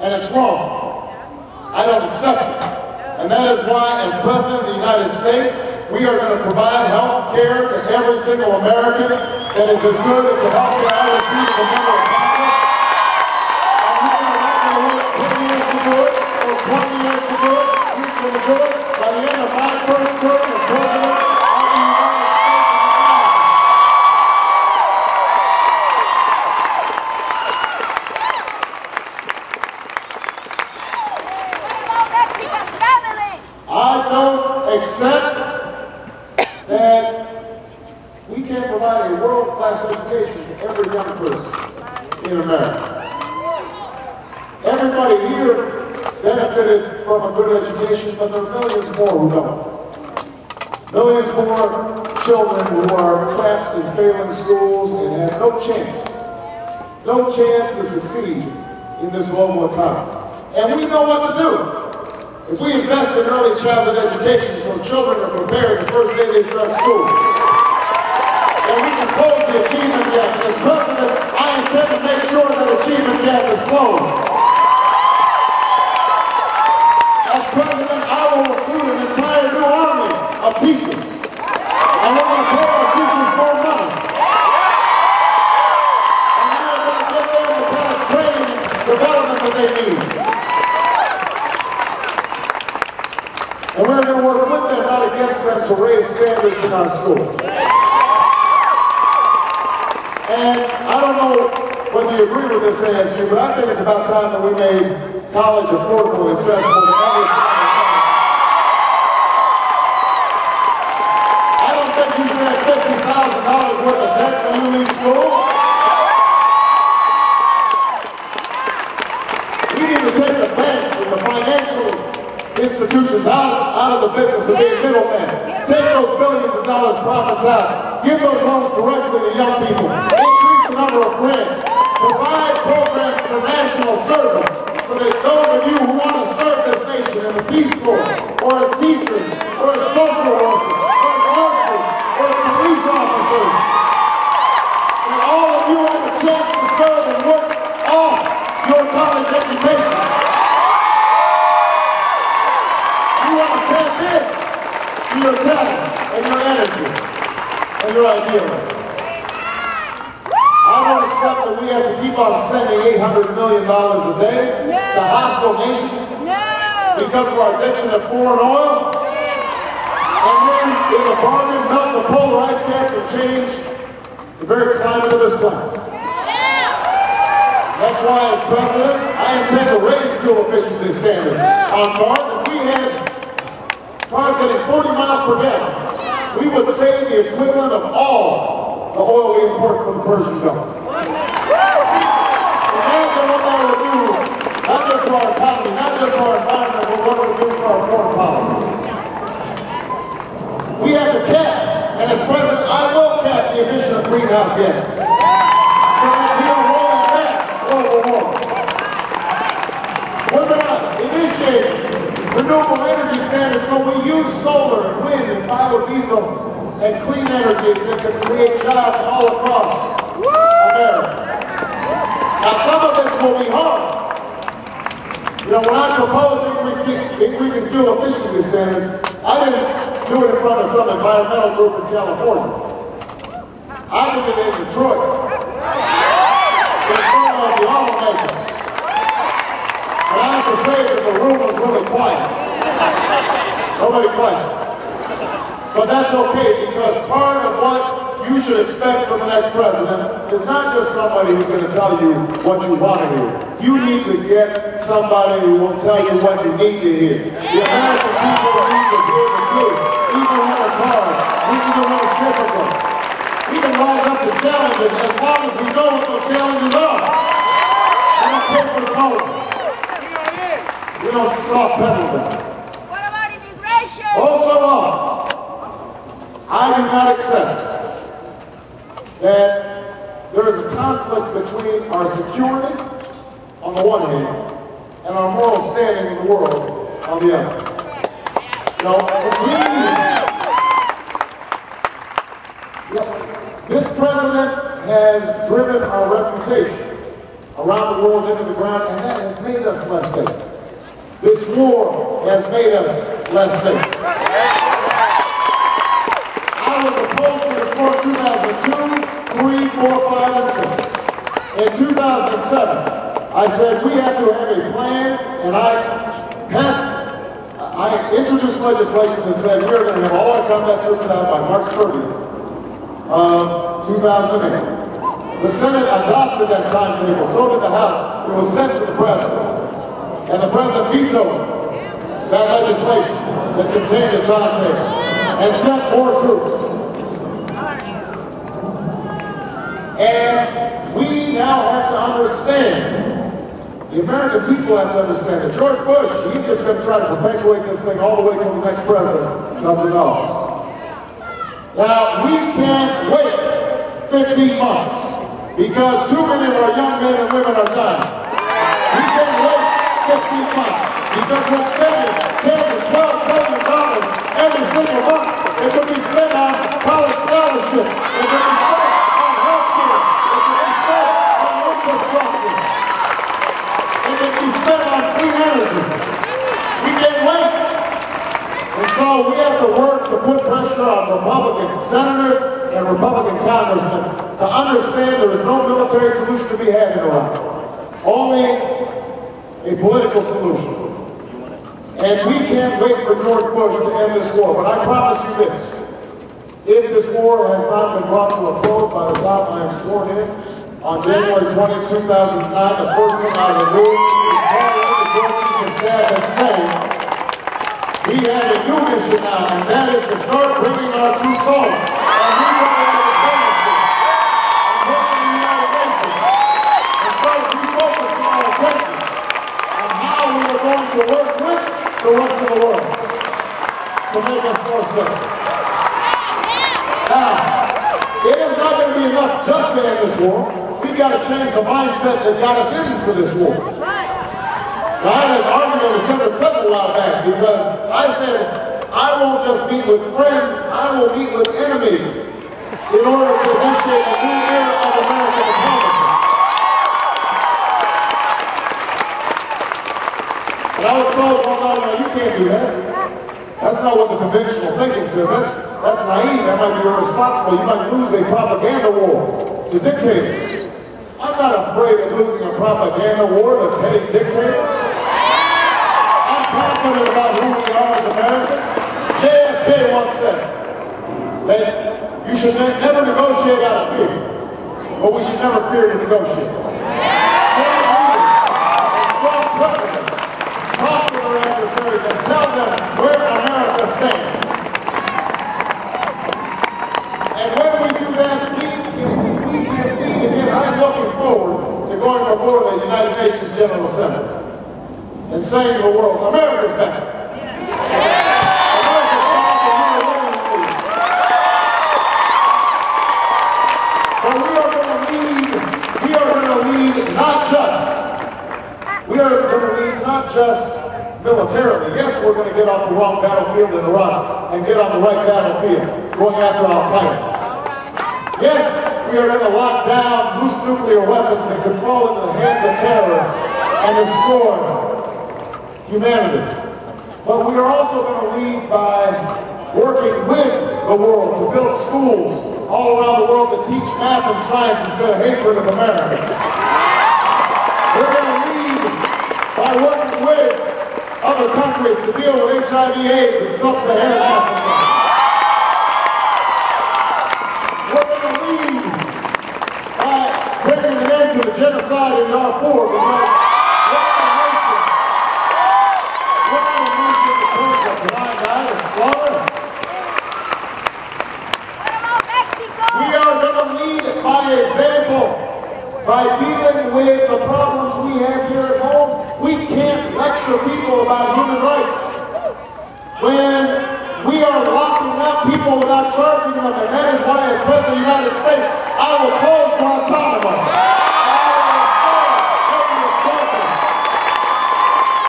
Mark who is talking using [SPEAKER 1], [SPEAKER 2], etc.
[SPEAKER 1] and it's wrong. I don't accept it. And that is why, as President of the United States, we are going to provide health care to every single American that is as good as the health care I receive as a member of Congress. And we are not going to wait 10 years to do it, or 20 years to do it. We're going to do it by the end of my first term as President of the United States of America. I don't accept that we can't provide a world-class education to every young person in America. Everybody here benefited from a good education, but there are millions more who don't. Millions more children who are trapped in failing schools and have no chance to succeed in this global economy. And we know what to do. If we invest in early childhood education so children are prepared the first day they start school, and we can close the achievement gap. As President, I intend to make sure that achievement gap is closed. As President, I will recruit an entire new army of teachers, and we're going to pay our teachers more money. And we're going to get them the kind of training and development that they need. And we're going to work with them, not against them, to raise standards in our schools. And I don't know whether you agree with this, ASU, but I think it's about time that we made college affordable and accessible to every family. I don't think you should have $50,000 worth of debt when you leave school. We need to take the banks and the financial institutions out of the business of being middlemen. Take those billions of dollars profits out. Give those loans directly to young people. Increase the number of grants. Provide programs for national service so that those of you who want to serve this nation in the Peace Corps, or as teachers, or as social workers, or as nurses, or as police officers, and all of you have a chance to serve and work off your college education. You want to tap in to your talents and your energy and your idealism. I don't accept that we have to keep on sending $800 million a day to hostile nations because of our addiction to foreign oil, and then in the bargain melt the polar ice caps and change the very climate of this planet. That's why, as President, I intend to raise fuel efficiency standards on cars. If we had cars getting 40 miles per gallon, we would save the equivalent of all the oil we import from the Persian Gulf. Imagine what that would do, not just for our economy, not just for our environment, but what it would do for our foreign policy. We have to cap, and as President, I will cap the emission of greenhouse gases. So that we are rolling back global warming. We're going to initiate renewable energy standards so we use solar and wind and biodiesel and clean energy that can create jobs all across America. Now, some of this will be hard. You know, when I proposed increasing fuel efficiency standards, I didn't do it in front of some environmental group in California. I did it in Detroit, in front of the automakers. And I have to say that the room was really quiet. Nobody quiet. But that's okay, because part of what you should expect from the next president is not just somebody who's going to tell you what you want to hear. You need to get somebody who will tell you what you need to hear. The American people need to hear the truth, even when it's hard, even when it's difficult. We can rise up to challenges as long as we know what those challenges are. I don't care for the politics. We don't soft pedal them.
[SPEAKER 2] What about immigration?
[SPEAKER 1] Also on. I do not accept that there is a conflict between our security on the one hand and our moral standing in the world on the other. You know, this president has driven our reputation around the world into the ground, and that has made us less safe. This war has made us less safe. I was opposed to this war in 2002, 3, 4, 5, and 6. In 2007, I said we have to have a plan, and I introduced legislation that said we are going to have all our combat troops out by March 30th of 2008. The Senate adopted that timetable, so did the House. It was sent to the President. And the President vetoed that legislation that contained the timetable and sent more troops. And we now have to understand, the American people have to understand that George Bush, he's just going to try to perpetuate this thing all the way till the next president comes in office. Now, we can't wait 15 months because too many of our young men and women are dying. We can't wait 15 months because we're spending $10 to $12 billion every single month. It could be spent on college scholarships. It could be spent on health care. It could be spent on infrastructure. It could be spent on clean energy. We can't wait. And so we have to work to put pressure on Republican senators and Republican congressmen to understand there is no military solution to be had in Iraq. Only a political solution. And we can't wait for George Bush to end this war. But I promise you this. If this war has not been brought to a close by the time I am sworn in on January 20, 2009, the first thing I will do is call in the Joint Chiefs of Staff and say, we have a new mission now, and that is to start bringing our troops home. And we want to have a policy and work in the United Nations and start refocusing our attention on how we are going to work with the rest of the world to make us more safe. Now, it is not going to be enough just to end this war. We've got to change the mindset that got us into this war. Now, I had an argument with Senator Clinton a while back because I said, I won't just meet with friends, I will meet with enemies in order to initiate a new era of American diplomacy. And I was told, well, no, you can't do that. That's not what the conventional thinking says. That's naive. That might be irresponsible. You might lose a propaganda war to dictators. I'm not afraid of losing a propaganda war to petty dictators. I'm confident about who we are as Americans. JFK once said that you should never negotiate out of fear, but we should never fear to negotiate. Strong leaders and strong presidents talk to their adversaries and tell them where America stands. And when we do that, we can lead again. I'm looking forward to going before the United Nations General Assembly and saying to the world, America's back. America's back and we are winning the lead. But we are going to lead not just militarily. Yes, we're going to get off the wrong battlefield in Iraq and get on the right battlefield going after Al-Qaeda. Yes, we are going to lock down loose nuclear weapons that could fall into the hands of terrorists and destroy humanity. But we are also going to lead by working with the world to build schools all around the world that teach math and science instead of hatred of Americans. We're going to lead by working with other countries to deal with HIV/AIDS in sub-Saharan Africa. We're going to lead by bringing an end to the genocide in Darfur because we're not a nation that turns a blind eye to slaughter. We are going to lead by example, by dealing with the problems we have here at home. We can't lecture people about human rights when we are locking up people without charging them, and that is why, as President of the United States, I will close Guantanamo.